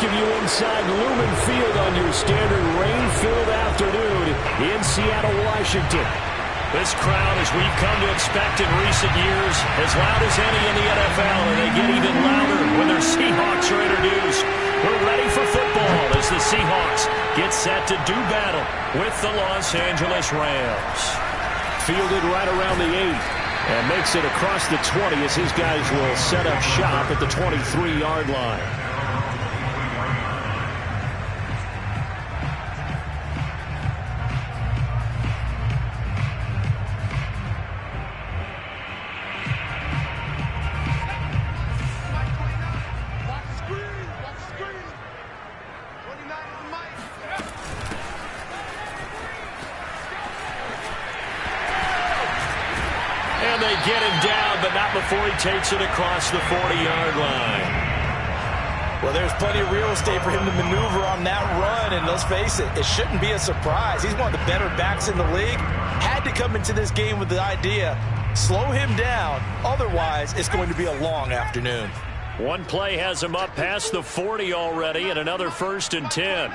welcome you inside Lumen Field on your standard rain-filled afternoon in Seattle, Washington. This crowd, as we've come to expect in recent years, as loud as any in the NFL, and they get even louder when their Seahawks are introduced. We're ready for football as the Seahawks get set to do battle with the Los Angeles Rams. Fielded right around the 8 and makes it across the 20 as his guys will set up shop at the 23-yard line. Get him down, but not before he takes it across the 40-yard line. Well, there's plenty of real estate for him to maneuver on that run, and let's face it, it shouldn't be a surprise. He's one of the better backs in the league. Had to come into this game with the idea, slow him down, otherwise it's going to be a long afternoon. One play has him up past the 40 already, and another 1st and 10.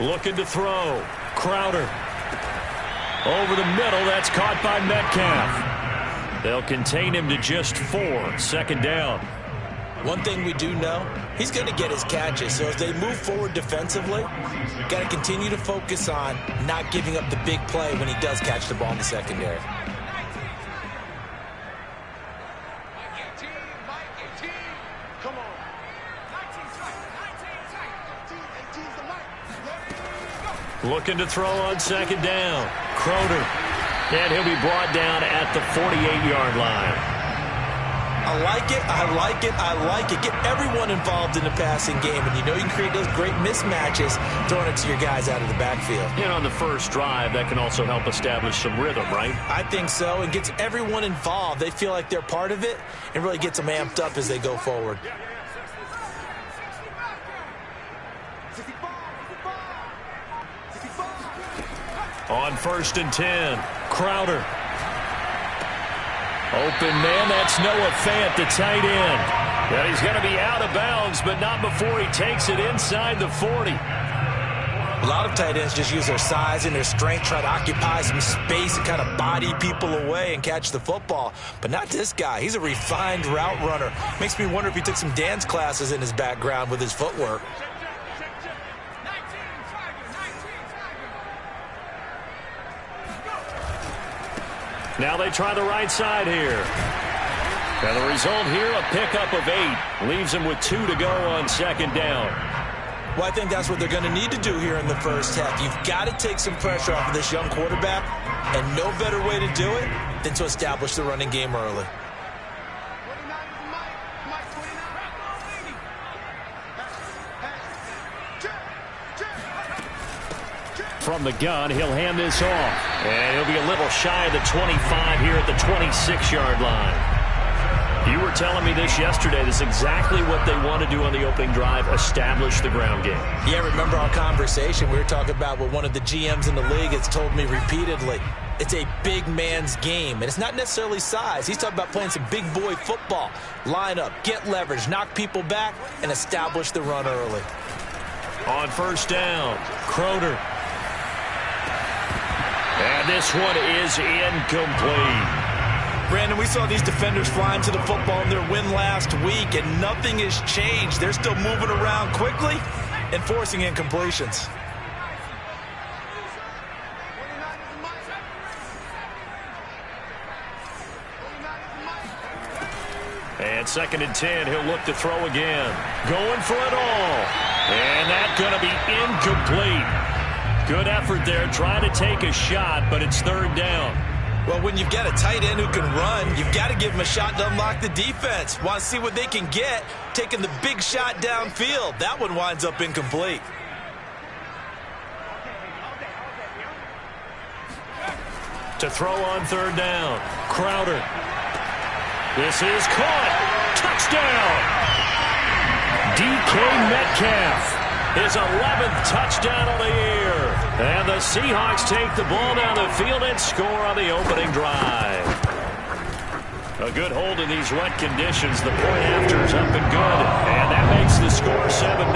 Looking to throw. Crowder. Over the middle. That's caught by Metcalf. They'll contain him to just 4. 2nd down. One thing we do know, he's going to get his catches. So as they move forward defensively, got to continue to focus on not giving up the big play when he does catch the ball in the secondary. Looking to throw on 2nd down. Crowder. And he'll be brought down at the 48-yard line. I like it, I like it, I like it. Get everyone involved in the passing game, and you know you can create those great mismatches throwing it to your guys out of the backfield. And on the first drive, that can also help establish some rhythm, right? I think so, and gets everyone involved. They feel like they're part of it, and really gets them amped up as they go forward. On 1st and 10, Crowder. Open man, that's Noah Fant, the tight end. And he's going to be out of bounds, but not before he takes it inside the 40. A lot of tight ends just use their size and their strength, try to occupy some space and kind of body people away and catch the football. But not this guy. He's a refined route runner. Makes me wonder if he took some dance classes in his background with his footwork. Now they try the right side here. And the result here, a pickup of 8. Leaves them with 2 to go on 2nd down. Well, I think that's what they're going to need to do here in the first half. You've got to take some pressure off of this young quarterback, and no better way to do it than to establish the running game early. From the gun, he'll hand this off. And he'll be a little shy of the 25 here at the 26-yard line. You were telling me this yesterday. This is exactly what they want to do on the opening drive, establish the ground game. Yeah, remember our conversation? We were talking about what one of the GMs in the league has told me repeatedly. It's a big man's game, and it's not necessarily size. He's talking about playing some big boy football. Line up, get leverage, knock people back, and establish the run early. On 1st down, Crowder. And this one is incomplete. Brandon, we saw these defenders flying to the football in their win last week, and nothing has changed. They're still moving around quickly and forcing incompletions. And 2nd and 10, he'll look to throw again. Going for it all. And that's going to be incomplete. Good effort there, trying to take a shot, but it's 3rd down. Well, when you've got a tight end who can run, you've got to give him a shot to unlock the defense. Want to see what they can get, taking the big shot downfield. That one winds up incomplete. To throw on 3rd down, Crowder. This is caught. Touchdown! DK Metcalf. His 11th touchdown of the year. And the Seahawks take the ball down the field and score on the opening drive. A good hold in these wet conditions. The point after is up and good. And that makes the score 7-0.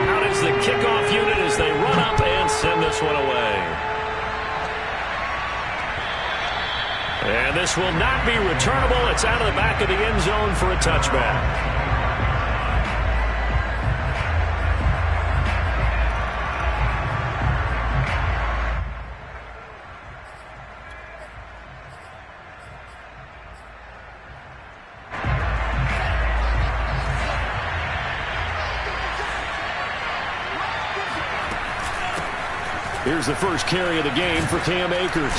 Out is the kickoff unit as they run up and send this one away. And this will not be returnable. It's out of the back of the end zone for a touchback. Here's the first carry of the game for Cam Akers.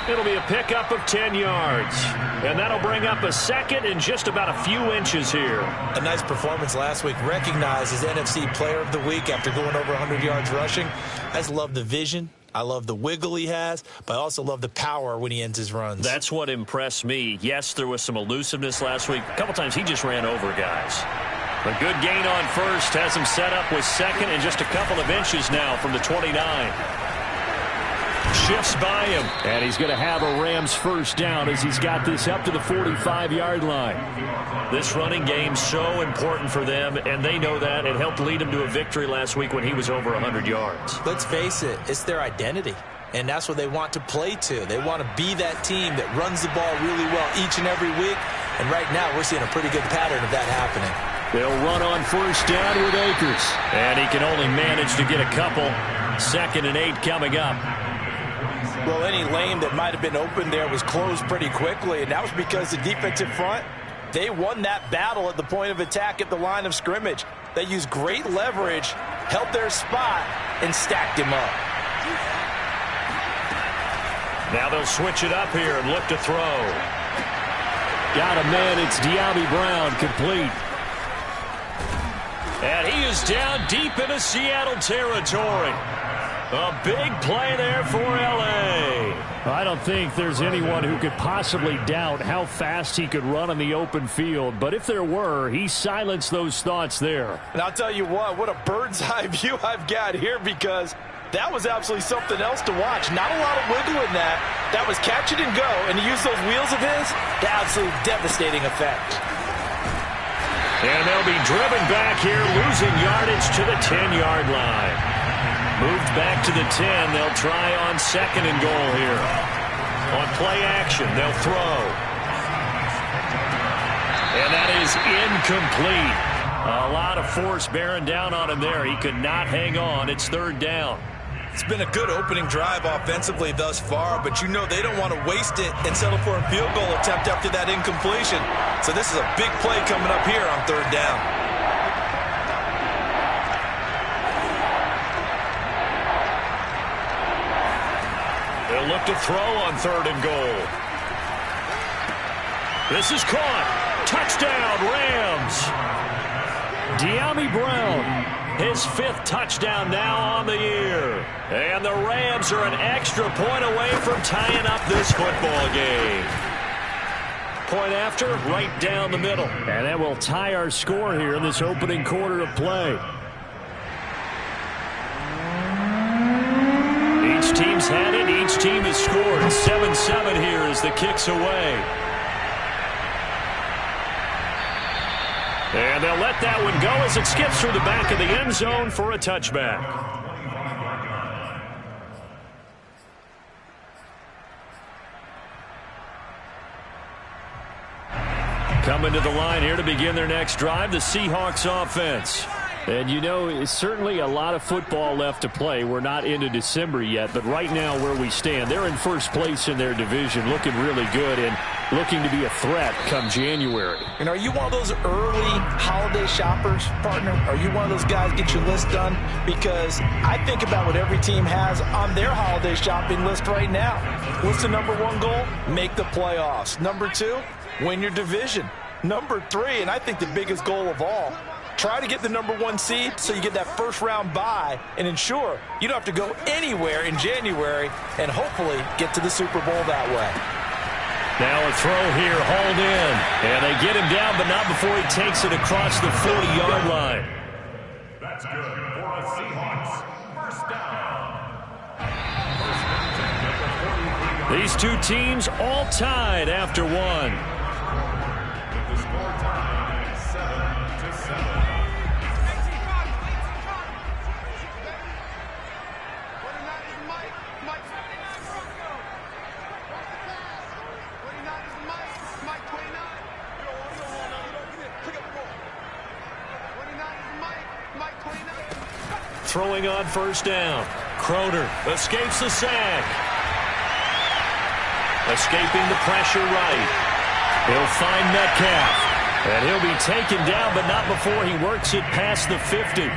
It'll be a pickup of 10 yards. And that'll bring up a second in just about a few inches here. A nice performance last week. Recognized as NFC Player of the Week after going over 100 yards rushing. I just love the vision. I love the wiggle he has, but I also love the power when he ends his runs. That's what impressed me. Yes, there was some elusiveness last week. A couple times he just ran over guys. A good gain on first has him set up with second and just a couple of inches now from the 29. Shifts by him. And he's going to have a Rams first down as he's got this up to the 45-yard line. This running game so important for them, and they know that. It helped lead him to a victory last week when he was over 100 yards. Let's face it, it's their identity. And that's what they want to play to. They want to be that team that runs the ball really well each and every week. And right now we're seeing a pretty good pattern of that happening. They'll run on first down with Akers. And he can only manage to get a couple. 2nd and 8 coming up. Well, any lane that might have been open there was closed pretty quickly, and that was because the defensive front, they won that battle at the point of attack at the line of scrimmage. They used great leverage, held their spot, and stacked him up. Now they'll switch it up here and look to throw. Got a man, it's Dyami Brown, complete. And he is down deep into Seattle territory. A big play there for L.A. I don't think there's anyone who could possibly doubt how fast he could run on the open field. But if there were, he silenced those thoughts there. And I'll tell you what a bird's eye view I've got here, because that was absolutely something else to watch. Not a lot of wiggle in that. That was catch it and go. And to use those wheels of his, the absolute devastating effect. And they'll be driven back here, losing yardage to the 10-yard line. Moved back to the 10. They'll try on 2nd and goal here. On play action, they'll throw. And that is incomplete. A lot of force bearing down on him there. He could not hang on. It's 3rd down. It's been a good opening drive offensively thus far, but you know they don't want to waste it and settle for a field goal attempt after that incompletion. So this is a big play coming up here on 3rd down. They'll look to throw on 3rd and goal. This is caught. Touchdown, Rams. Dyami Brown. His 5th touchdown now on the year. And the Rams are an extra point away from tying up this football game. Point after, right down the middle. And that will tie our score here in this opening quarter of play. Each team's had it. Each team has scored. 7-7 here as the kick's away. And they'll let that one go as it skips through the back of the end zone for a touchback. Coming to the line here to begin their next drive, the Seahawks offense. And, you know, it's certainly a lot of football left to play. We're not into December yet, but right now where we stand, they're in first place in their division, looking really good and looking to be a threat come January. And are you one of those early holiday shoppers, partner? Are you one of those guys get your list done? Because I think about what every team has on their holiday shopping list right now. What's the number 1 goal? Make the playoffs. Number 2, win your division. Number 3, and I think the biggest goal of all, try to get the number 1 seed so you get that first round bye and ensure you don't have to go anywhere in January and hopefully get to the Super Bowl that way. Now a throw here, hauled in. And they get him down, but not before he takes it across the 40-yard line. That's good for a Seahawks first down. These two teams all tied after one. With the score tied at 7-7. Throwing on first down. Crowder escapes the sack. Escaping the pressure right. He'll find Metcalf. And he'll be taken down, but not before he works it past the 50.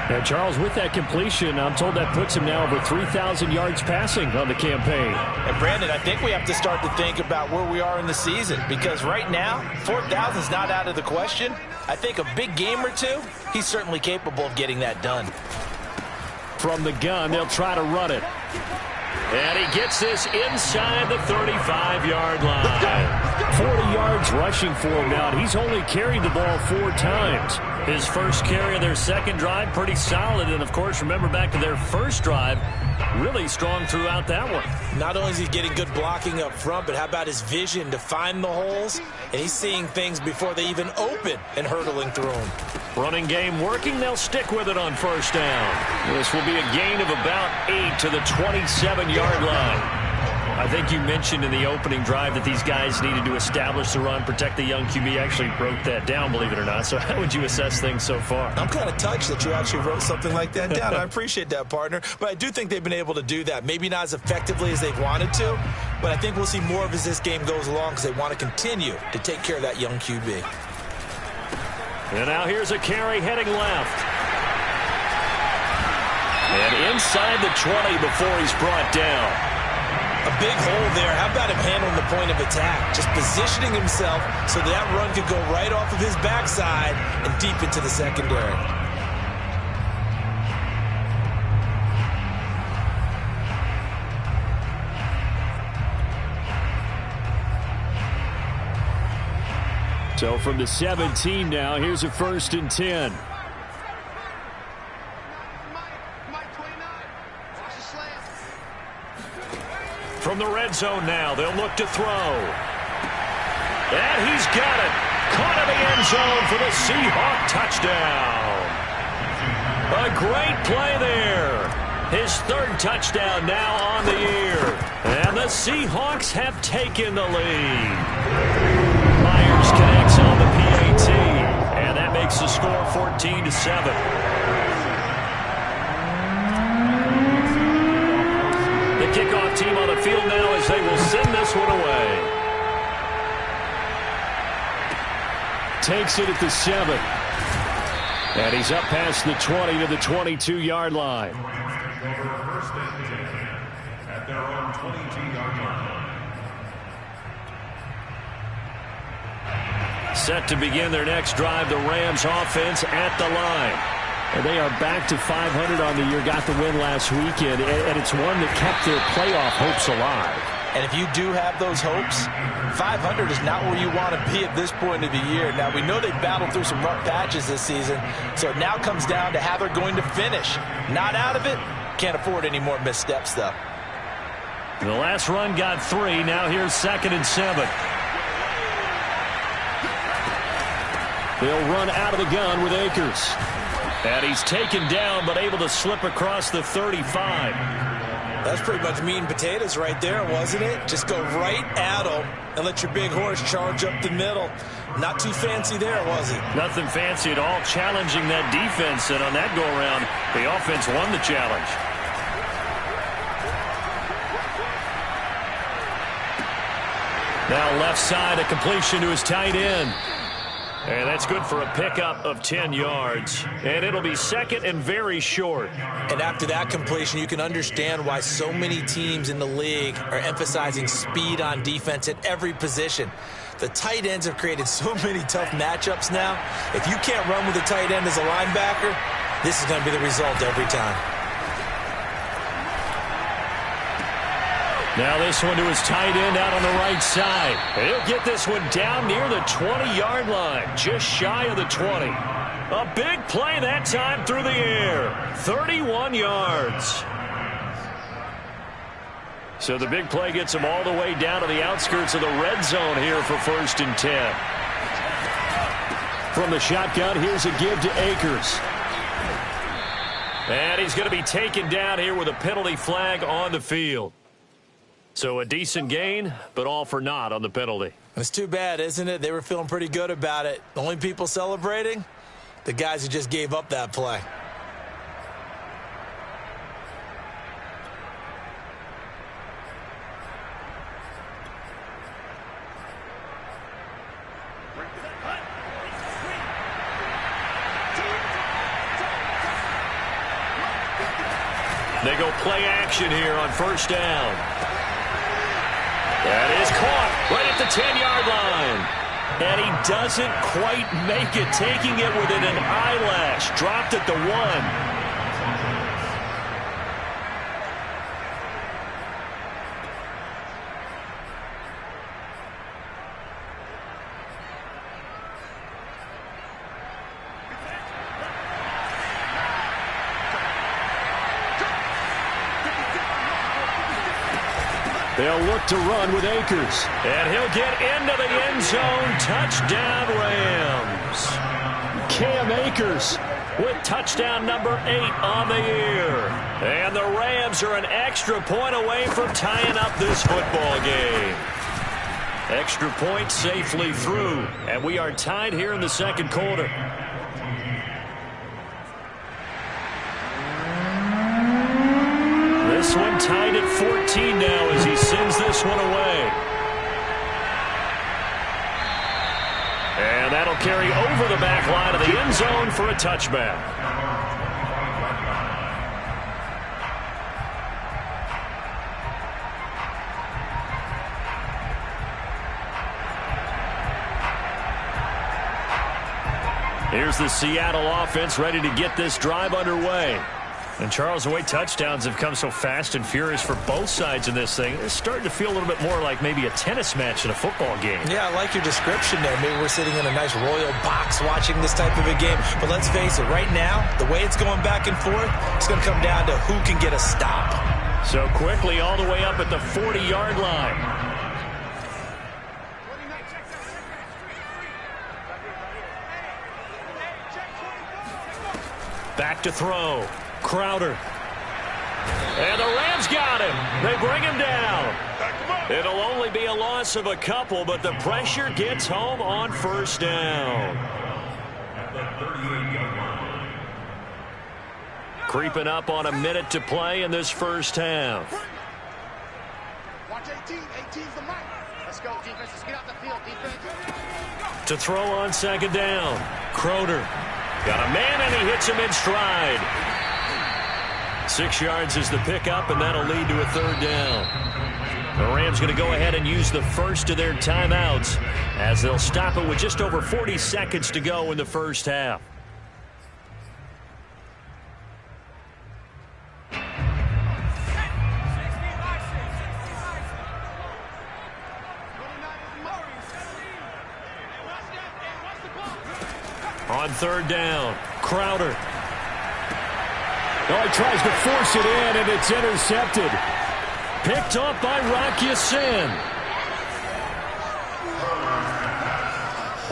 Now, Charles, with that completion, I'm told that puts him now over 3,000 yards passing on the campaign. And, Brandon, I think we have to start to think about where we are in the season, because right now, 4,000 is not out of the question. I think a big game or two, he's certainly capable of getting that done. From the gun, they'll try to run it. And he gets this inside the 35-yard line. 40 yards rushing for him now. He's only carried the ball 4 times. His first carry of their second drive, pretty solid. And, of course, remember back to their first drive, really strong throughout that one. Not only is he getting good blocking up front, but how about his vision to find the holes? And he's seeing things before they even open and hurdling through them. Running game working. They'll stick with it on first down. This will be a gain of about 8 to the 27-yard line. I think you mentioned in the opening drive that these guys needed to establish the run, protect the young QB. Actually broke that down, believe it or not. So how would you assess things so far? I'm kind of touched that you actually wrote something like that down. I appreciate that, partner. But I do think they've been able to do that. Maybe not as effectively as they've wanted to, but I think we'll see more of as this game goes along because they want to continue to take care of that young QB. And now here's a carry heading left. And inside the 20 before he's brought down. A big hole there. How about him handling the point of attack? Just positioning himself so that run could go right off of his backside and deep into the secondary. So from the 17 now, here's a 1st and 10. From the red zone now, they'll look to throw. And he's got it. Caught in the end zone for the Seahawk touchdown. A great play there. His 3rd touchdown now on the year. And the Seahawks have taken the lead. Myers connects on the PAT. And that makes the score 14-7. Kickoff team on the field now as they will send this one away. Takes it at the 7. And he's up past the 20 to the 22-yard line. At their own 22-yard line. Set to begin their next drive, the Rams offense at the line. And they are back to 500 on the year, got the win last weekend, and it's one that kept their playoff hopes alive. And if you do have those hopes, 500 is not where you want to be at this point of the year. Now, we know they've battled through some rough patches this season, so it now comes down to how they're going to finish. Not out of it. Can't afford any more missteps, though. The last run got 3. Now here's 2nd and 7. They'll run out of the gun with Akers. And he's taken down, but able to slip across the 35. That's pretty much meat and potatoes right there, wasn't it? Just go right at him and let your big horse charge up the middle. Not too fancy there, was it? Nothing fancy at all, challenging that defense. And on that go-around, the offense won the challenge. Now left side, a completion to his tight end. And that's good for a pickup of 10 yards. And it'll be 2nd and very short. And after that completion, you can understand why so many teams in the league are emphasizing speed on defense at every position. The tight ends have created so many tough matchups now. If you can't run with a tight end as a linebacker, this is going to be the result every time. Now this one to his tight end out on the right side. And he'll get this one down near the 20-yard line, just shy of the 20. A big play that time through the air. 31 yards. So the big play gets him all the way down to the outskirts of the red zone here for 1st and 10. From the shotgun, here's a give to Akers. And he's going to be taken down here with a penalty flag on the field. So a decent gain, but all for naught on the penalty. It's too bad, isn't it? They were feeling pretty good about it. The only people celebrating? The guys who just gave up that play. They go play action here on 1st down. That is caught right at the 10-yard line. And he doesn't quite make it, taking it within an eyelash. Dropped at the 1. They'll look to run with Akers. And he'll get into the end zone. Touchdown, Rams. Cam Akers with touchdown number 8 on the year. And the Rams are an extra point away from tying up this football game. Extra point safely through. And we are tied here in the second quarter. This one tied at 14 now as he sends this one away. And that'll carry over the back line of the end zone for a touchback. Here's the Seattle offense ready to get this drive underway. And, Charles, the way touchdowns have come so fast and furious for both sides in this thing, it's starting to feel a little bit more like maybe a tennis match in a football game. Yeah, I like your description there. Maybe we're sitting in a nice royal box watching this type of a game. But let's face it, right now, the way it's going back and forth, it's going to come down to who can get a stop. So quickly all the way up at the 40-yard line. Back to throw. Crowder. And the Rams got him. They bring him down. It'll only be a loss of a couple, but the pressure gets home on 1st down. Creeping up on a minute to play in this first half. Watch 18. 18's the mark. Let's go, defense. Let's get out the field, defense. To throw on 2nd down. Crowder. Got a man, and he hits him in stride. 6 yards is the pickup, and that'll lead to a 3rd down. The Rams going to go ahead and use the first of their timeouts as they'll stop it with just over 40 seconds to go in the first half. On 3rd down, Crowder. Oh, he tries to force it in, and it's intercepted. Picked off by Rock Ya-Sin.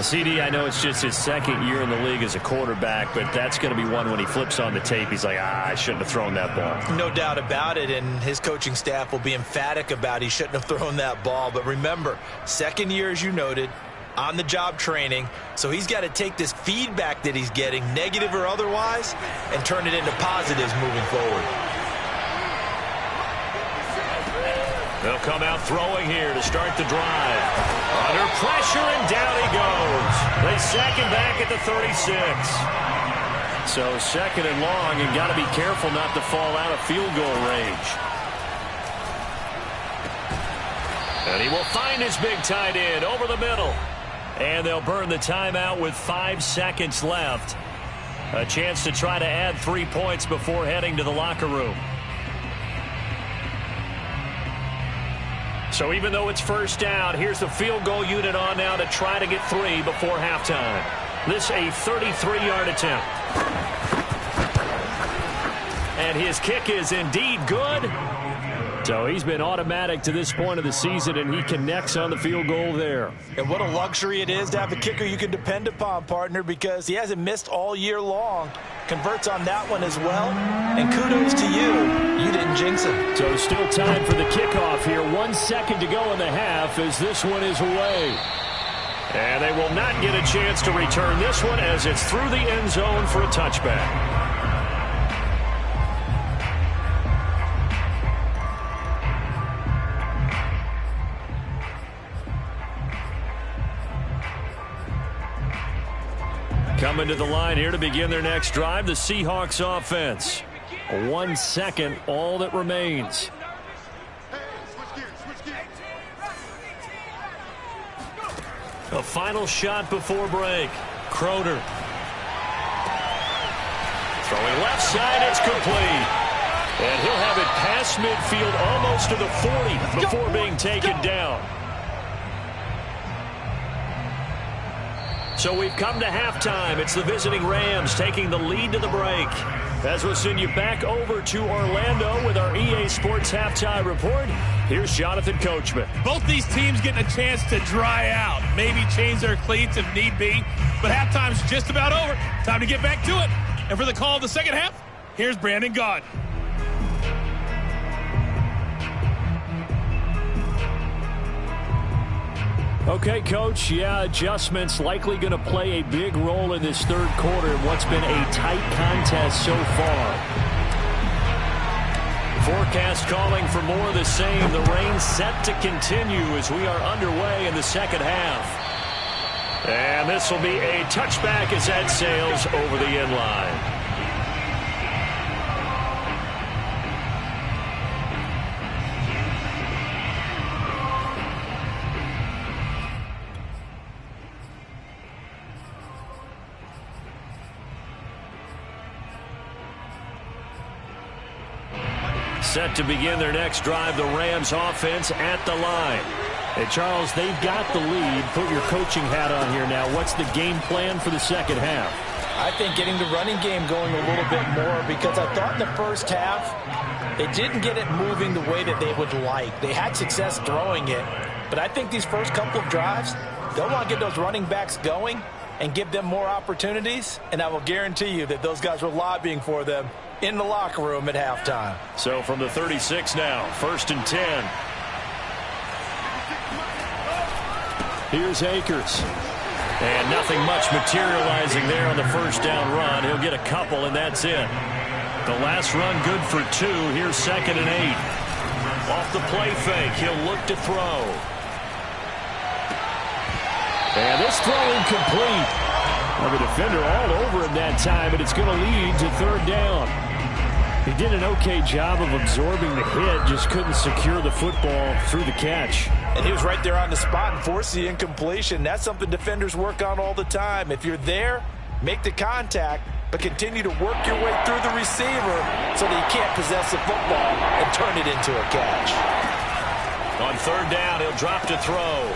CD, I know it's just his 2nd year in the league as a quarterback, but that's going to be one when he flips on the tape. He's like, I shouldn't have thrown that ball. No doubt about it, and his coaching staff will be emphatic about he shouldn't have thrown that ball. But remember, 2nd year, as you noted, on-the-job training, so he's got to take this feedback that he's getting, negative or otherwise, and turn it into positives moving forward. They'll come out throwing here to start the drive. Under pressure, and down he goes. They sack him back at the 36. So 2nd and long, and got to be careful not to fall out of field goal range. And he will find his big tight end over the middle. And they'll burn the timeout with 5 seconds left. A chance to try to add 3 points before heading to the locker room. So even though it's first down, here's the field goal unit on now to try to get 3 before halftime. This a 33-yard attempt. And his kick is indeed good. So he's been automatic to this point of the season, and he connects on the field goal there. And what a luxury it is to have a kicker you can depend upon, partner, because he hasn't missed all year long. Converts on that one as well. And kudos to you. You didn't jinx him. So still time for the kickoff here. 1 second to go in the half as this one is away. And they will not get a chance to return this one as it's through the end zone for a touchback. Coming to the line here to begin their next drive, the Seahawks offense. 1 second, all that remains. A final shot before break. Crowder. Throwing left side, it's complete. And he'll have it past midfield almost to the 40 before being taken down. So we've come to halftime. It's the visiting Rams taking the lead to the break. As we'll send you back over to Orlando with our EA Sports Halftime Report, here's Jonathan Coachman. Both these teams getting a chance to dry out, maybe change their cleats if need be, but halftime's just about over. Time to get back to it. And for the call of the second half, here's Brandon Gaudin. Okay, Coach, adjustments likely going to play a big role in this third quarter in what's been a tight contest so far. Forecast calling for more of the same. The rain set to continue as we are underway in the second half. And this will be a touchback as that sails over the end line. Set to begin their next drive, the Rams offense at the line. Hey, Charles, they've got the lead. Put your coaching hat on here now. What's the game plan for the second half? I think getting the running game going a little bit more, because I thought in the first half they didn't get it moving the way that they would like. They had success throwing it, but I think these first couple of drives, they'll want to get those running backs going and give them more opportunities, and I will guarantee you that those guys were lobbying for them in the locker room at halftime. So from the 36 now, 1st and 10. Here's Akers. And nothing much materializing there on the first down run. He'll get a couple, and that's it. The last run good for 2. Here's 2nd and 8. Off the play fake, he'll look to throw. And this throw incomplete. Well, the defender all over him that time, but it's going to lead to 3rd down. He did an okay job of absorbing the hit, just couldn't secure the football through the catch. And he was right there on the spot and forced the incompletion. That's something defenders work on all the time. If you're there, make the contact, but continue to work your way through the receiver so that you can't possess the football and turn it into a catch. On 3rd down, he'll drop to throw.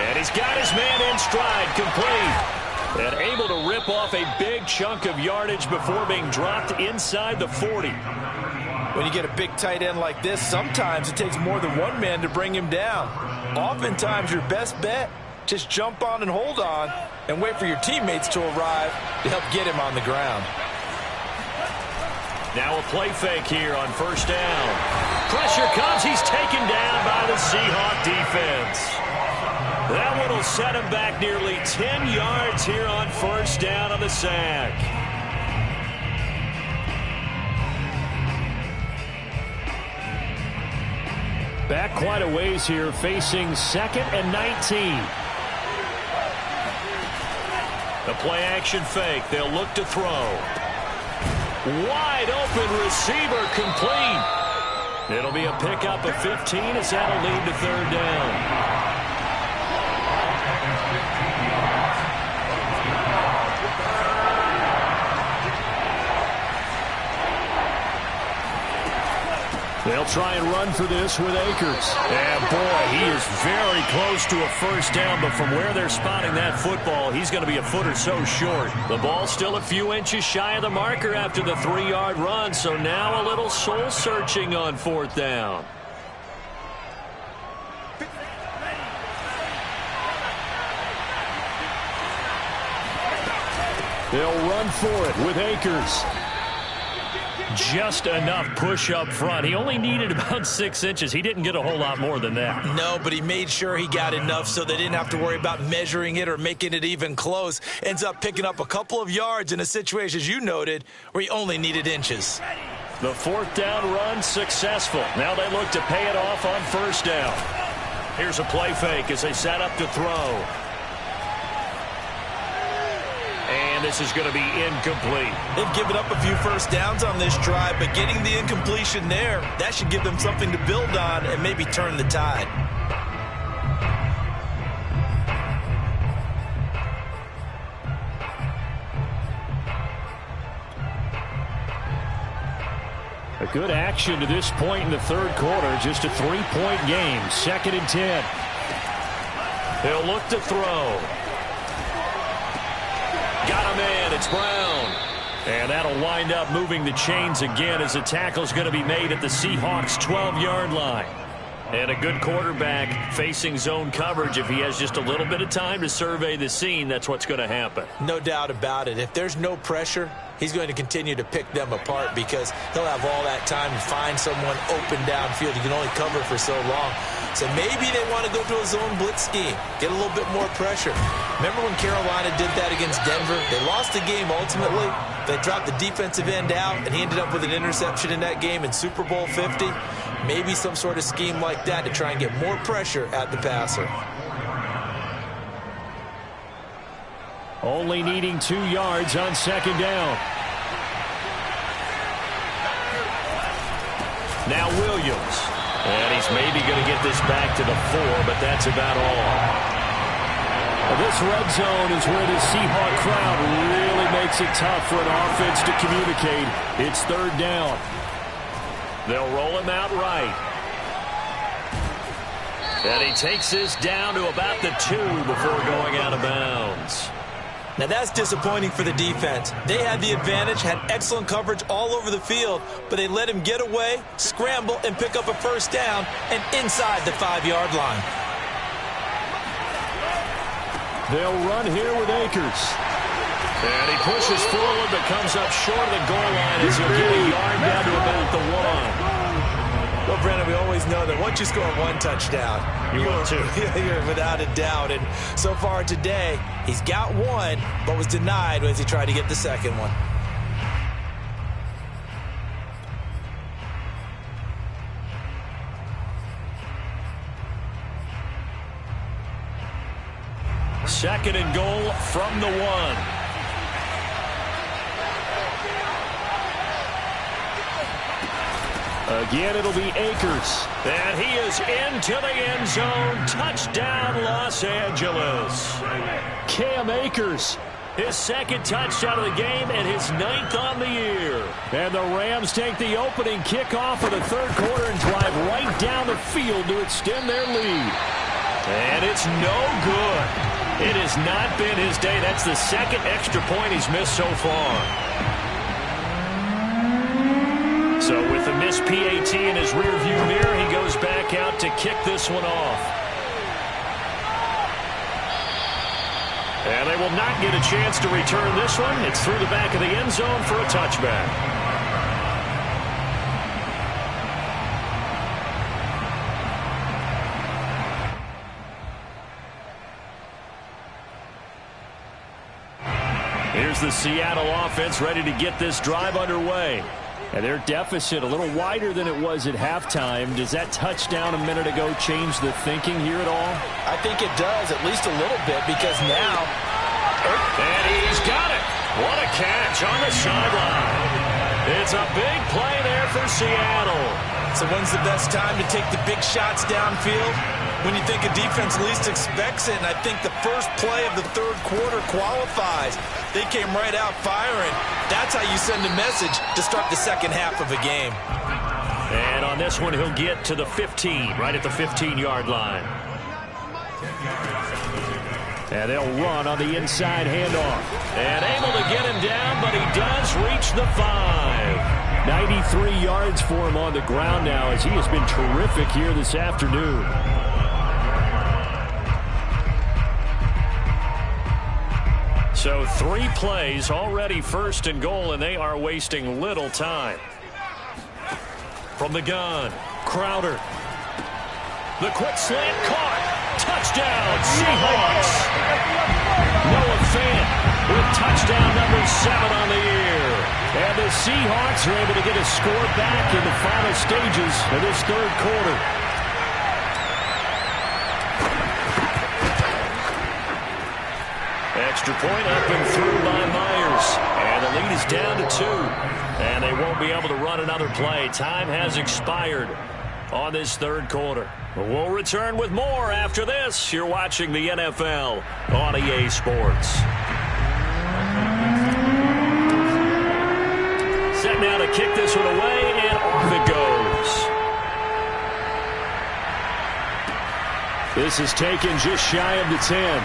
And he's got his man in stride, complete. And able to rip off a big chunk of yardage before being dropped inside the 40. When you get a big tight end like this, sometimes it takes more than one man to bring him down. Oftentimes, your best bet, just jump on and hold on and wait for your teammates to arrive to help get him on the ground. Now a play fake here on 1st down. Pressure comes. He's taken down by the Seahawk defense. That one will set him back nearly 10 yards here on 1st down on the sack. Back quite a ways here, facing 2nd and 19. The play action fake. They'll look to throw. Wide open receiver, complete. It'll be a pickup of 15 as that'll lead to 3rd down. They'll try and run for this with Akers. And boy, he is very close to a first down, but from where they're spotting that football, he's going to be a foot or so short. The ball's still a few inches shy of the marker after the 3-yard run, so now a little soul-searching on 4th down. They'll run for it with Akers. Just enough push up front. He only needed about 6 inches. He didn't get a whole lot more than that. No, but he made sure he got enough so they didn't have to worry about measuring it or making it even close. Ends up picking up a couple of yards in a situation, as you noted, where he only needed inches. The 4th down run successful. Now they look to pay it off on 1st down. Here's a play fake as they set up to throw. And this is going to be incomplete. They've given up a few first downs on this drive, but getting the incompletion there, that should give them something to build on and maybe turn the tide. A good action to this point in the 3rd quarter. Just a 3-point game. 2nd and 10. They'll look to throw. Got him in. It's Brown. And that'll wind up moving the chains again as the tackle's going to be made at the Seahawks' 12-yard line. And a good quarterback facing zone coverage. If he has just a little bit of time to survey the scene, that's what's going to happen. No doubt about it. If there's no pressure, he's going to continue to pick them apart because he'll have all that time to find someone open downfield. You can only cover for so long. So maybe they want to go to a zone blitz scheme, get a little bit more pressure. Remember when Carolina did that against Denver? They lost the game ultimately. They dropped the defensive end out, and he ended up with an interception in that game in Super Bowl 50. Maybe some sort of scheme like that to try and get more pressure at the passer. Only needing 2 yards on 2nd down. Now Williams. And he's maybe going to get this back to the 4, but that's about all. This red zone is where the Seahawk crowd really makes it tough for an offense to communicate. It's 3rd down. They'll roll him out right. And he takes this down to about the 2 before going out of bounds. Now that's disappointing for the defense. They had the advantage, had excellent coverage all over the field, but they let him get away, scramble, and pick up a first down and inside the 5-yard line. They'll run here with Akers. And he pushes forward but comes up short of the goal line as he'll get a yard down to about the 1. Well, Brandon, we always know that once you score 1 touchdown, you're without a doubt. And so far today, he's got 1, but was denied as he tried to get the 2nd one. Second and goal from the 1. Again, it'll be Akers. And he is into the end zone. Touchdown, Los Angeles. Cam Akers. His 2nd touchdown of the game and his 9th on the year. And the Rams take the opening kickoff of the 3rd quarter and drive right down the field to extend their lead. And it's no good. It has not been his day. That's the 2nd extra point he's missed so far. So with a missed PAT in his rearview mirror, he goes back out to kick this one off. And they will not get a chance to return this one. It's through the back of the end zone for a touchback. Here's the Seattle offense ready to get this drive underway. And their deficit a little wider than it was at halftime. Does that touchdown a minute ago change the thinking here at all? I think it does, at least a little bit, because now... And he's got it. What a catch on the sideline. It's a big play there for Seattle. So when's the best time to take the big shots downfield? When you think a defense least expects it, and I think the first play of the 3rd quarter qualifies. They came right out firing. That's how you send a message to start the 2nd half of a game. And on this one, he'll get to the 15, right at the 15-yard line. And they'll run on the inside handoff. And able to get him down, but he does reach the 5. 93 yards for him on the ground now as he has been terrific here this afternoon. So 3 plays, already 1st and goal, and they are wasting little time. From the gun, Crowder. The quick slant caught. Touchdown, Seahawks. Noah Fant with touchdown number 7 on the year. And the Seahawks are able to get a score back in the final stages of this 3rd quarter. Extra point up and through by Myers. And the lead is down to 2. And they won't be able to run another play. Time has expired on this 3rd quarter. We'll return with more after this. You're watching the NFL on EA Sports. Set now to kick this one away, and off it goes. This is taken just shy of the 10.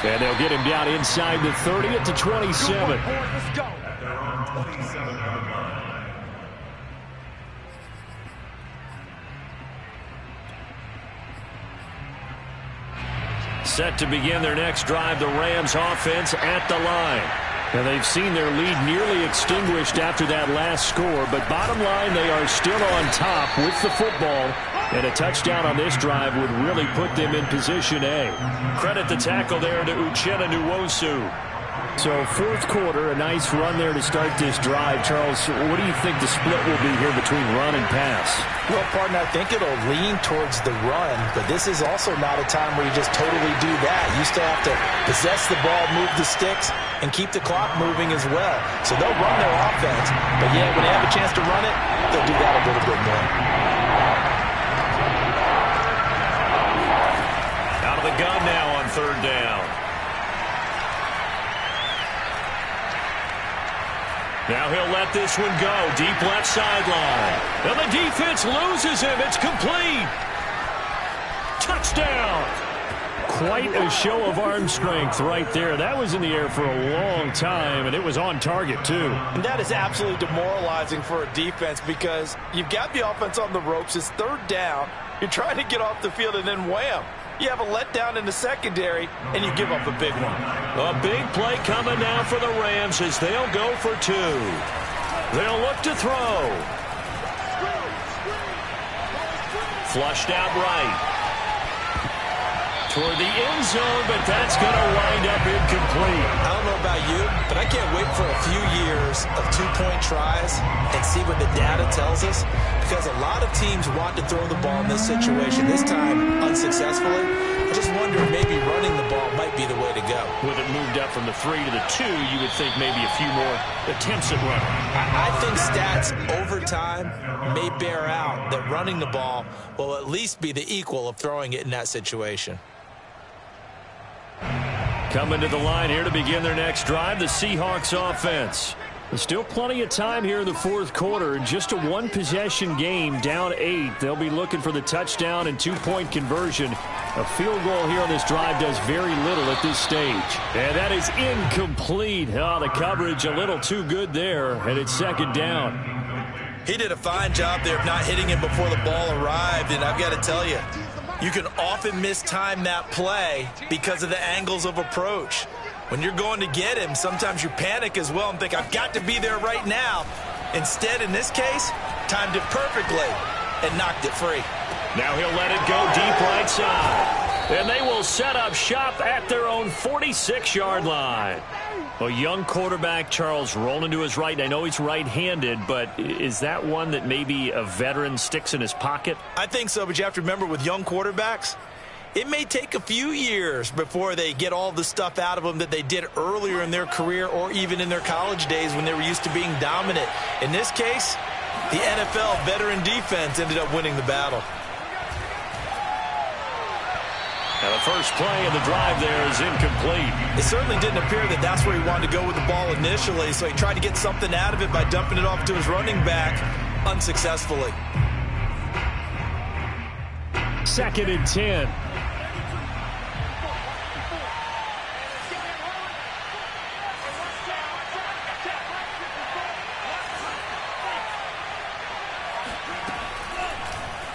And they'll get him down inside the 30 at the 27. Let's go. They're on 27-yard line. Set to begin their next drive, the Rams offense at the line. Now they've seen their lead nearly extinguished after that last score, but bottom line, they are still on top with the football, and a touchdown on this drive would really put them in position A. Credit the tackle there to Uchenna Nwosu. So 4th quarter, a nice run there to start this drive. Charles, what do you think the split will be here between run and pass? Well, partner, I think it'll lean towards the run, but this is also not a time where you just totally do that. You still have to possess the ball, move the sticks, and keep the clock moving as well. So they'll run their offense, but yeah, when they have a chance to run it, they'll do that a little bit more. Out of the gun now on 3rd down. Now he'll let this one go. Deep left sideline. And the defense loses him. It's complete. Touchdown. Quite a show of arm strength right there. That was in the air for a long time, and it was on target, too. And that is absolutely demoralizing for a defense because you've got the offense on the ropes. It's 3rd down. You're trying to get off the field, and then wham. You have a letdown in the secondary, and you give up a big one. A big play coming now for the Rams as they'll go for 2. They'll look to throw. Flushed out right. Toward the end zone, but that's going to wind up incomplete. I don't know about you, but I can't wait for a few years of 2-point tries and see what the data tells us, because a lot of teams want to throw the ball in this situation, this time unsuccessfully. I just wonder if maybe running the ball might be the way to go. With it moved up from the 3 to the 2, you would think maybe a few more attempts at running. I think stats over time may bear out that running the ball will at least be the equal of throwing it in that situation. Coming to the line here to begin their next drive, the Seahawks offense. There's still plenty of time here in the 4th quarter. Just a 1-possession game, down 8. They'll be looking for the touchdown and 2-point conversion. A field goal here on this drive does very little at this stage. And that is incomplete. Oh, the coverage a little too good there, and it's 2nd down. He did a fine job there of not hitting him before the ball arrived, and I've got to tell you, you can often mistime that play because of the angles of approach. When you're going to get him, sometimes you panic as well and think, I've got to be there right now. Instead, in this case, timed it perfectly and knocked it free. Now he'll let it go deep right side. And they will set up shop at their own 46-yard line. A young quarterback, Charles, rolling to his right. And I know he's right-handed, but is that one that maybe a veteran sticks in his pocket? I think so, but you have to remember with young quarterbacks, it may take a few years before they get all the stuff out of them that they did earlier in their career or even in their college days when they were used to being dominant. In this case, the NFL veteran defense ended up winning the battle. Now the first play of the drive there is incomplete. It certainly didn't appear that that's where he wanted to go with the ball initially, so he tried to get something out of it by dumping it off to his running back. unsuccessfully. 2nd and 10.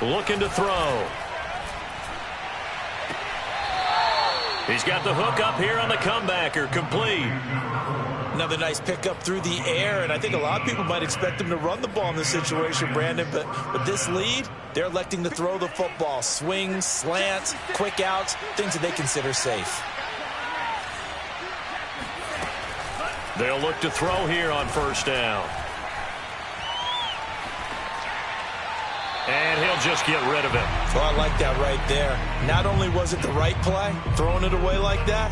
Looking to throw. He's got the hook up here on the comebacker. Complete. Another nice pickup through the air, and I think a lot of people might expect him to run the ball in this situation, Brandon, but with this lead, they're electing to throw the football. Swings, slants, quick outs, things that they consider safe. They'll look to throw here on 1st down. And he'll just get rid of it. Well, I like that right there. Not only was it the right play, throwing it away like that,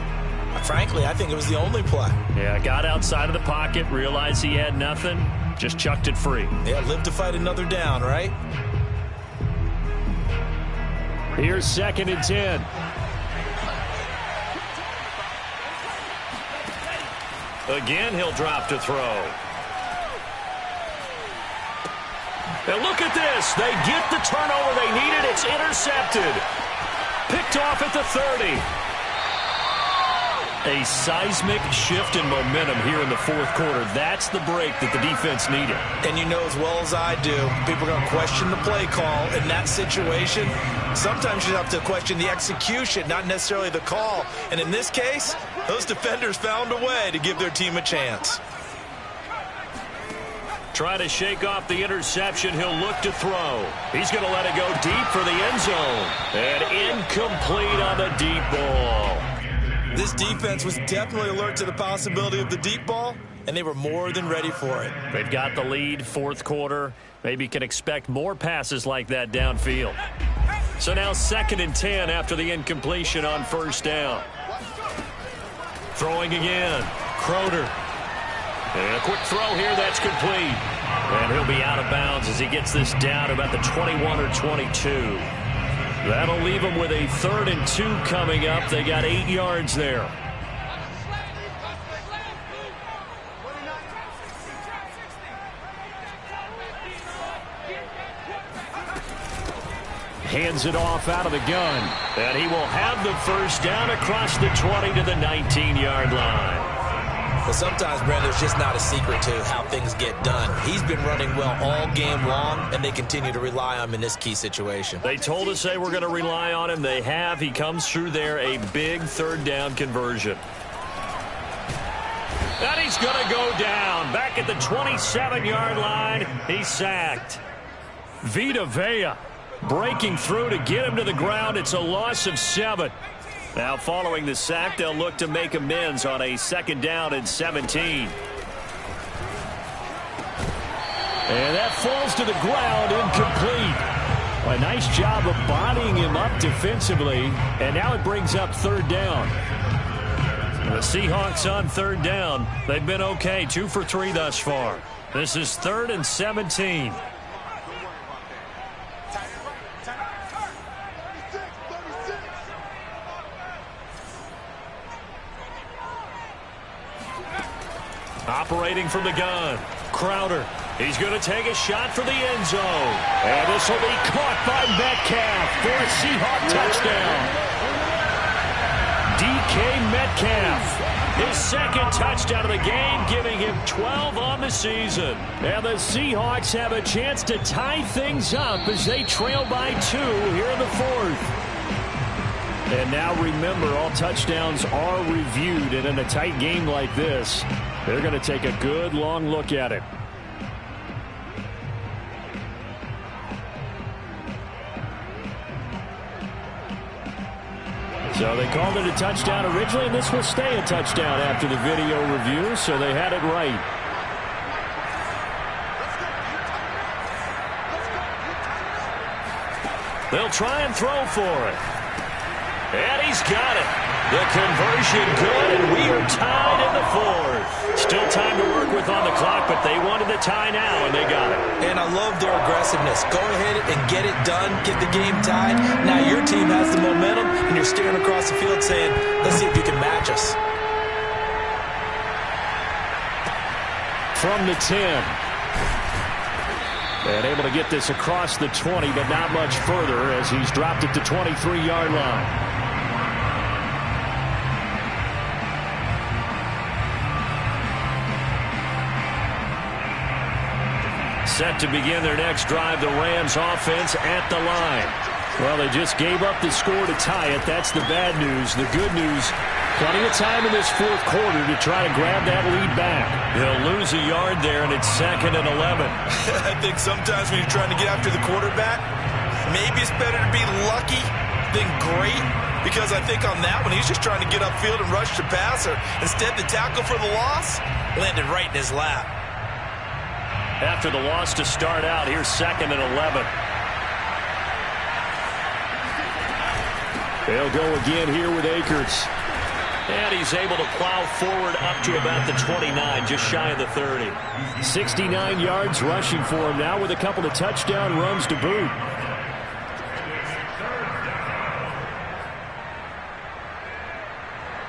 frankly, I think it was the only play. Yeah, got outside of the pocket, realized he had nothing, just chucked it free. Yeah, live to fight another down, right? Here's 2nd and 10. Again, he'll drop to throw. And look at this. They get the turnover they needed. It's intercepted. Picked off at the 30. A seismic shift in momentum here in the 4th quarter. That's the break that the defense needed. And you know as well as I do, people are going to question the play call in that situation. Sometimes you have to question the execution, not necessarily the call. And in this case, those defenders found a way to give their team a chance. Try to shake off the interception. He'll look to throw. He's going to let it go deep for the end zone. And incomplete on the deep ball. This defense was definitely alert to the possibility of the deep ball, and they were more than ready for it. They've got the lead, 4th quarter. Maybe can expect more passes like that downfield. So now 2nd and 10 after the incompletion on 1st down. Throwing again. Crowder. And a quick throw here, that's complete. And he'll be out of bounds as he gets this down about the 21 or 22. That'll leave them with a 3rd and 2 coming up. They got 8 yards there. Hands it off out of the gun. And he will have the 1st down across the 20 to the 19-yard line. But sometimes, Brandon, there's just not a secret to how things get done. He's been running well all game long, and they continue to rely on him in this key situation. They told us they were going to rely on him. They have. He comes through there, a big 3rd down conversion. And he's going to go down. Back at the 27-yard line, he's sacked. Vita Vea breaking through to get him to the ground. It's a loss of 7. Now following the sack, they'll look to make amends on a 2nd down and 17. And that falls to the ground, incomplete. A nice job of bodying him up defensively, and now it brings up 3rd down. The Seahawks on 3rd down. They've been okay, 2 for 3 thus far. This is 3rd and 17. Operating from the gun, Crowder. He's going to take a shot for the end zone. And this will be caught by Metcalf for a Seahawk touchdown. DK Metcalf, his 2nd touchdown of the game, giving him 12 on the season. And the Seahawks have a chance to tie things up as they trail by 2 here in the 4th. And now remember, all touchdowns are reviewed, and in a tight game like this, they're going to take a good long look at it. So they called it a touchdown originally, and this will stay a touchdown after the video review, so they had it right. They'll try and throw for it. And he's got it. The conversion good, and we are tied in the 4th. Still time to work with on the clock, but they wanted the tie now, and they got it. And I love their aggressiveness. Go ahead and get it done, get the game tied. Now your team has the momentum, and you're staring across the field saying, let's see if you can match us. From the 10. And able to get this across the 20, but not much further as he's dropped it to 23-yard line. Set to begin their next drive, the Rams offense at the line. Well, they just gave up the score to tie it. That's the bad news. The good news, plenty of time in this fourth quarter to try to grab that lead back. He'll lose a yard there, and it's 2nd and 11. I think sometimes when you're trying to get after the quarterback, maybe it's better to be lucky than great, because I think on that one, he's just trying to get upfield and rush the passer. Instead, the tackle for the loss landed right in his lap. After the loss to start out, here's 2nd and 11. They'll go again here with Akers. And he's able to plow forward up to about the 29, just shy of the 30. 69 yards rushing for him now with a couple of touchdown runs to boot.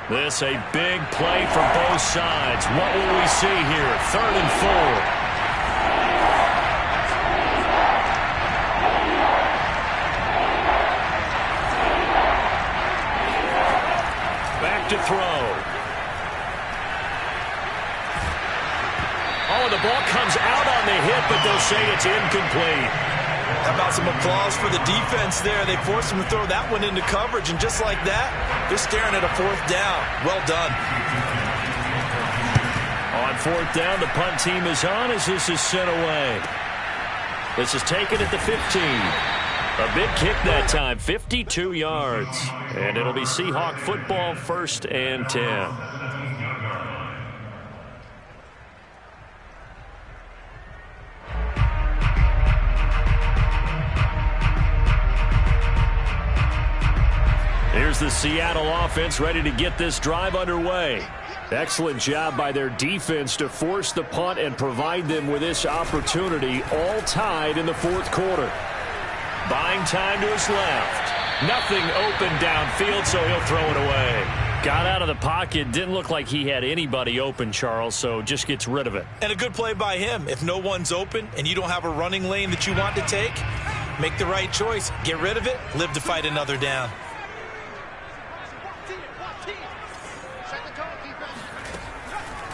This a big play from both sides. What will we see here? 3rd and 4. To throw. Oh, the ball comes out on the hit, but they'll say it's incomplete. How about some applause for the defense there? They forced him to throw that one into coverage, and just like that, they're staring at a 4th down. Well done. On 4th down, the punt team is on as this is sent away. This is taken at the 15. A big kick that time, 52 yards. And it'll be Seahawk football, 1st and 10. Here's the Seattle offense ready to get this drive underway. Excellent job by their defense to force the punt and provide them with this opportunity, all tied in the 4th quarter. Buying time to his left. Nothing open downfield, so he'll throw it away. Got out of the pocket. Didn't look like he had anybody open, Charles, so just gets rid of it. And a good play by him. If no one's open and you don't have a running lane that you want to take, make the right choice. Get rid of it. Live to fight another down.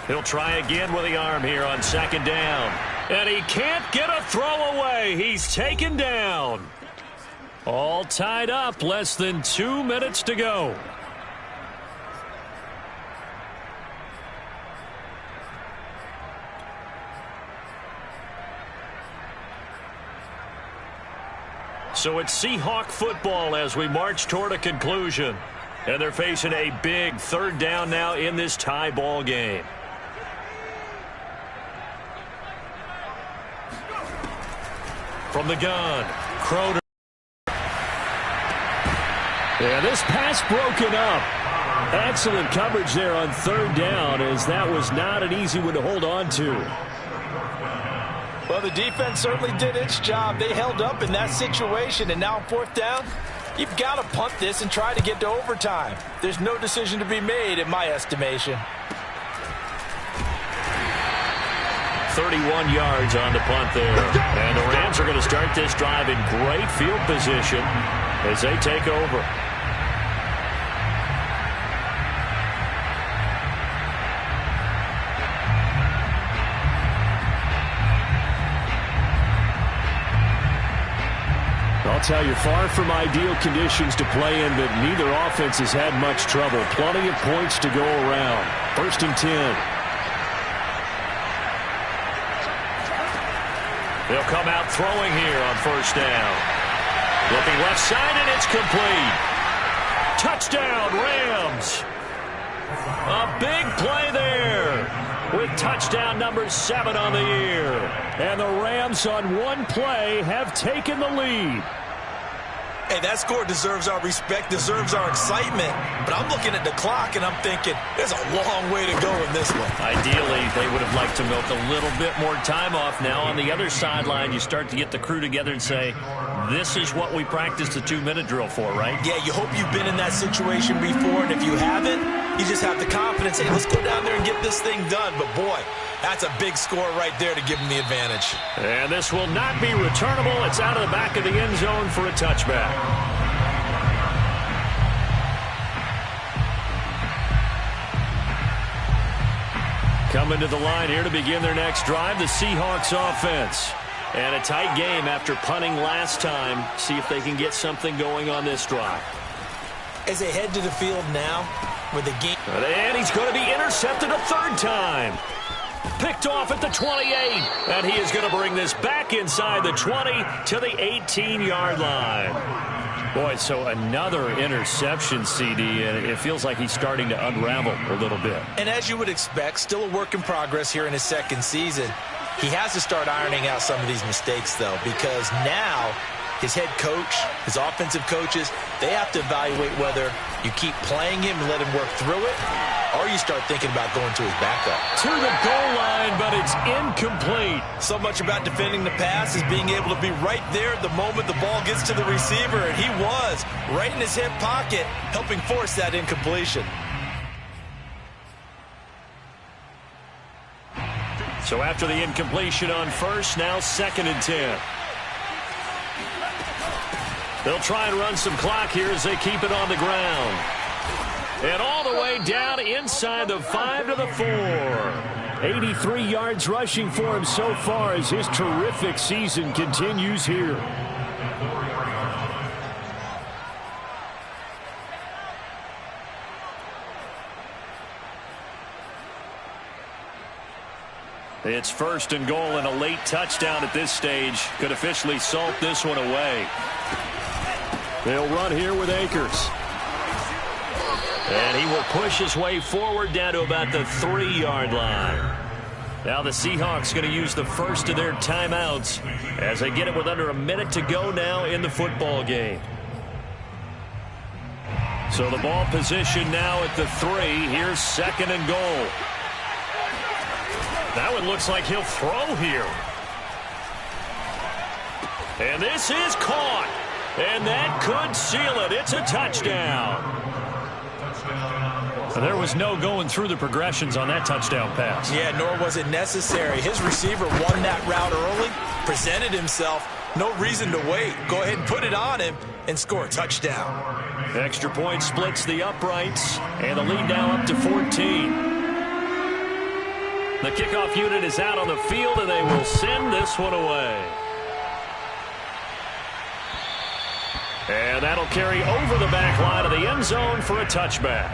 He'll try again with the arm here on 2nd down. And he can't get a throw away. He's taken down. All tied up, less than 2 minutes to go. So it's Seahawk football as we march toward a conclusion. And they're facing a big 3rd down now in this tie ball game. From the gun, Crowder. Yeah, this pass broken up. Excellent coverage there on 3rd down, as that was not an easy one to hold on to. Well, the defense certainly did its job. They held up in that situation, and now on 4th down, you've got to punt this and try to get to overtime. There's no decision to be made in my estimation. 31 yards on the punt there. And the Rams are going to start this drive in great field position as they take over. I'll tell you, far from ideal conditions to play in, but neither offense has had much trouble. Plenty of points to go around. 1st and 10. They'll come out throwing here on 1st down. Looking left side, and it's complete. Touchdown, Rams. A big play there with touchdown number 7 on the year. And the Rams on one play have taken the lead. Hey, that score deserves our respect, deserves our excitement. But I'm looking at the clock, and I'm thinking, there's a long way to go in this one. Ideally, they would have liked to milk a little bit more time off. Now, on the other sideline, you start to get the crew together and say, this is what we practiced the 2-minute drill for, right? Yeah, you hope you've been in that situation before, and if you haven't, you just have the confidence, hey, let's go down there and get this thing done. But, boy, that's a big score right there to give them the advantage. And this will not be returnable. It's out of the back of the end zone for a touchback. Coming to the line here to begin their next drive, the Seahawks offense. And a tight game after punting last time. See if they can get something going on this drive. As they head to the field now, with the game. And he's going to be intercepted a third time. Picked off at the 28. And he is going to bring this back inside the 20 to the 18-yard line. Boy, so another interception, CD, and it feels like he's starting to unravel a little bit. And as you would expect, still a work in progress here in his second season. He has to start ironing out some of these mistakes, though, because now his head coach, his offensive coaches, they have to evaluate whether you keep playing him and let him work through it, or you start thinking about going to his backup. To the goal line, but it's incomplete. So much about defending the pass is being able to be right there at the moment the ball gets to the receiver, and he was right in his hip pocket, helping force that incompletion. So after the incompletion on first, now 2nd and 10. They'll try and run some clock here as they keep it on the ground. And all the way down inside the 5 to the 4. 83 yards rushing for him so far as his terrific season continues here. It's 1st and goal, and a late touchdown at this stage could officially salt this one away. They'll run here with Akers. And he will push his way forward down to about the 3-yard line. Now the Seahawks going to use the first of their timeouts as they get it with under a minute to go now in the football game. So the ball position now at the 3. Here's 2nd and goal. That one looks like he'll throw here. And this is caught. And that could seal it. It's a touchdown. There was no going through the progressions on that touchdown pass. Yeah, nor was it necessary. His receiver won that route early, presented himself. No reason to wait. Go ahead and put it on him and score a touchdown. Extra point splits the uprights, and the lead now up to 14. The kickoff unit is out on the field, and they will send this one away. And that'll carry over the back line of the end zone for a touchback.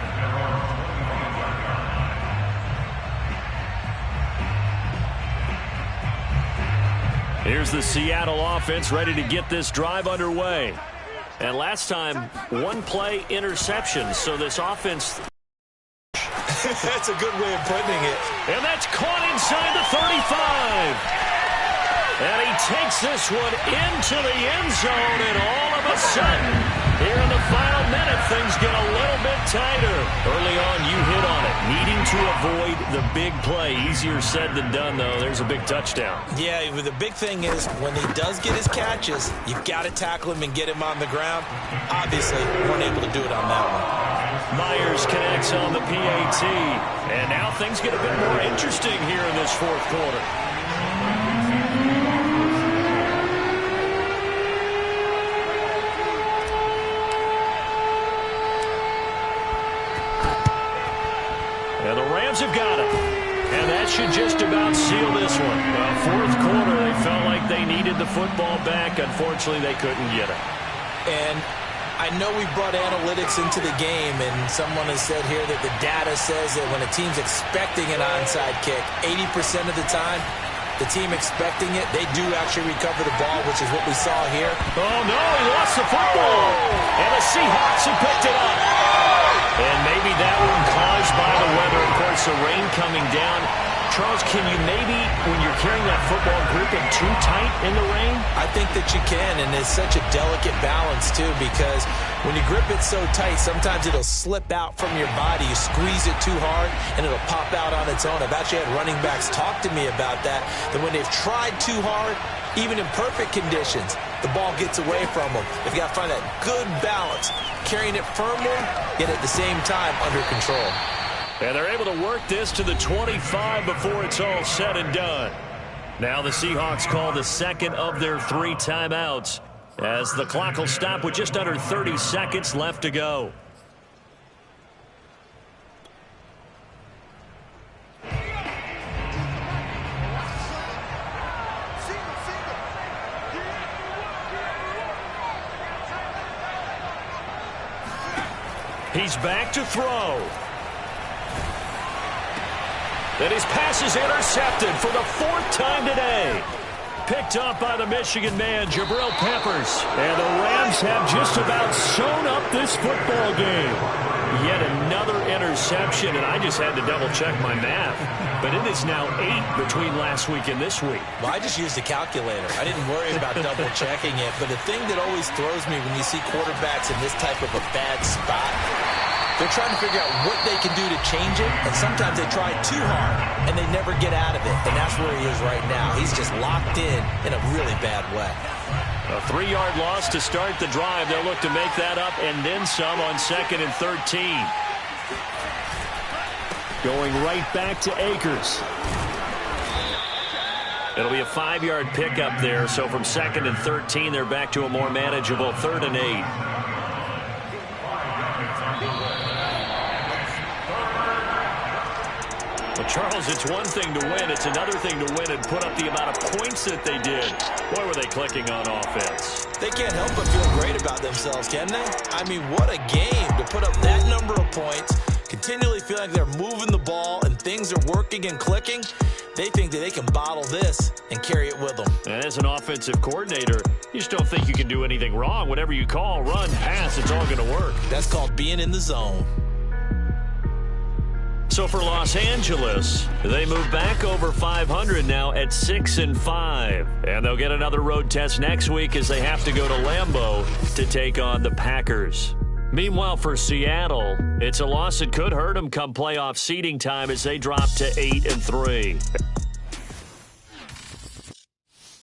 Here's the Seattle offense ready to get this drive underway. And last time, one play interception. So this offense... That's a good way of putting it. And that's caught inside the 35. And he takes this one into the end zone, and all of a sudden, here in the final minute, things get a little bit tighter. Early on, you hit on it, needing to avoid the big play. Easier said than done, though. There's a big touchdown. Yeah, the big thing is when he does get his catches, you've got to tackle him and get him on the ground. Obviously, weren't able to do it on that one. Myers connects on the PAT. And now things get a bit more interesting here in this fourth quarter. And the Rams have got it. And that should just about seal this one. Well, fourth quarter, they felt like they needed the football back. Unfortunately, they couldn't get it. And I know we brought analytics into the game, and someone has said here that the data says that when a team's expecting an onside kick, 80% of the time, the team expecting it, they do actually recover the ball, which is what we saw here. Oh, no, he lost the football. And the Seahawks have picked it up. And maybe that one caused by the weather. Of course, the rain coming down Charles, can you maybe, when you're carrying that football, grip it too tight in the rain? I think that you can, and it's such a delicate balance, too, because when you grip it so tight, sometimes it'll slip out from your body. You squeeze it too hard, and it'll pop out on its own. I've actually had running backs talk to me about that when they've tried too hard, even in perfect conditions, the ball gets away from them. They've got to find that good balance, carrying it firmly, yet at the same time under control. And they're able to work this to the 25 before it's all said and done. Now the Seahawks call the second of their 3 timeouts as the clock will stop with just under 30 seconds left to go. He's back to throw. And his pass is intercepted for the 4th time today. Picked up by the Michigan man, Jabril Peppers. And the Rams have just about sewn up this football game. Yet another interception, and I just had to double-check my math. But it is now 8 between last week and this week. Well, I just used a calculator. I didn't worry about double-checking it. But the thing that always throws me when you see quarterbacks in this type of a bad spot, they're trying to figure out what they can do to change it, and sometimes they try too hard, and they never get out of it, and that's where he is right now. He's just locked in a really bad way. A 3-yard loss to start the drive. They'll look to make that up and then some on 2nd and 13. Going right back to Akers. It'll be a 5-yard pickup there, so from 2nd and 13, they're back to a more manageable 3rd and 8. Well, Charles, it's one thing to win. It's another thing to win and put up the amount of points that they did. Boy, were they clicking on offense. They can't help but feel great about themselves, can they? I mean, what a game to put up that number of points, continually feel like they're moving the ball and things are working and clicking. They think that they can bottle this and carry it with them. And as an offensive coordinator, you just don't think you can do anything wrong. Whatever you call, run, pass, it's all going to work. That's called being in the zone. So for Los Angeles, they move back over 500 now at 6-5. And they'll get another road test next week as they have to go to Lambeau to take on the Packers. Meanwhile, for Seattle, it's a loss that could hurt them come playoff seeding time as they drop to 8-3.